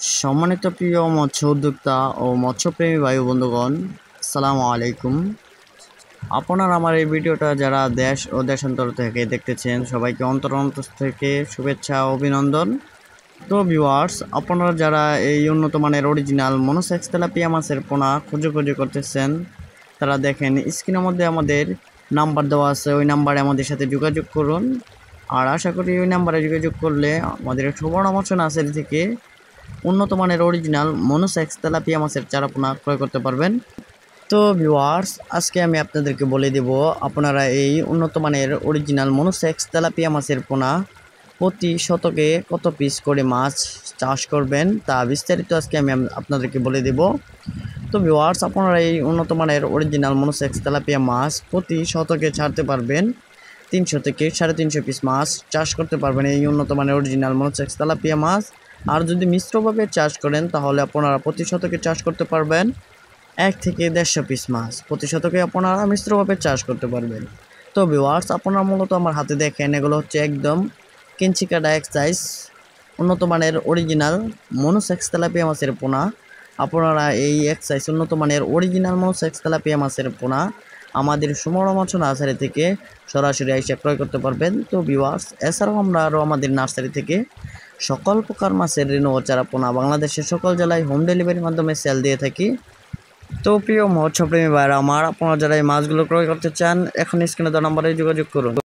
সম্মানিত প্রিয় মৎস্য উদ্যোক্তা ও মৎস্যপ্রেমী ভাই বন্ধুগণ, আসসালামু আলাইকুম। আপনারা আমার এই ভিডিওটা যারা দেশ ও দেশান্তর থেকে দেখতেছেন সবাইকে অন্তর থেকে শুভেচ্ছা ও অভিনন্দন। তো ভিউয়ার্স, আপনারা যারা এই উন্নত মানের অরিজিনাল মনোসেক্স তেলাপিয়া মাছের পোনা খুঁজে করতেছেন, তারা দেখেন স্ক্রিনের মধ্যে আমাদের নাম্বার দেওয়া আছে, ওই নাম্বারে আমাদের সাথে যোগাযোগ করুন। আর আশা করি ওই নাম্বারে যোগাযোগ করলে আমাদের সুবর্ণ মৎস্য নার্সারি থেকে উন্নত মানের অরিজিনাল মনোসেক্স তেলাপিয়া মাছের চারাপোনা ক্রয় করতে পারবেন। তো ভিউয়ার্স, আজকে আমি আপনাদেরকে বলে দেব আপনারা এই উন্নত মানের অরিজিনাল মনোসেক্স তেলাপিয়া মাছের পোনা প্রতি শতকে কত পিস করে মাছ চাষ করবেন তা বিস্তারিত আজকে আমি আপনাদেরকে বলে দেব। তো ভিউয়ার্স, আপনারা এই উন্নত মানের অরিজিনাল মনোসেক্স তেলাপিয়া মাছ প্রতি শতকে ছাড়তে পারবেন 300 থেকে 350 পিস মাছ চাষ করতে পারবেন এই উন্নত মানের অরিজিনাল মনোসেক্স তেলাপিয়া মাছ। আর যদি মিশ্রভাবে চাষ করেন তাহলে আপনারা প্রতি শতকে চাষ করতে পারবেন 1 থেকে 150 পিস মাছ প্রতি শতকে আপনারা মিশ্রভাবে চাষ করতে পারবেন। তো ভিউয়ার্স, আপনারা মূলত আমার হাতে দেখেন এগুলো হচ্ছে একদম কেঞ্চি কাটা এক সাইজ উন্নত মানের অরিজিনাল মনোসেক্স তেলাপিয়া মাছের পোনা। আপনারা এই এক সাইজ উন্নত মানের অরিজিনাল মনোসেক্স তেলাপিয়া মাছের পোনা আমাদের সুবর্ণ মৎস্য নার্সারি থেকে সরাসরি এসে ক্রয় করতে পারবেন। তো ভিউয়ার্স, এছাড়াও আমরা আরও আমাদের নার্সারি থেকে সকল প্রকার মাছের রেণু ও চারাপোনা বাংলাদেশের সকল জেলায় হোম ডেলিভারির মাধ্যমে সেল দিয়ে থাকি। তো প্রিয় মৎস্যপ্রেমী ভাইরা আমার, আপনারা যারা এই মাছগুলো ক্রয় করতে চান এখন স্ক্রিনে দেওয়া নম্বরে যোগাযোগ করুন।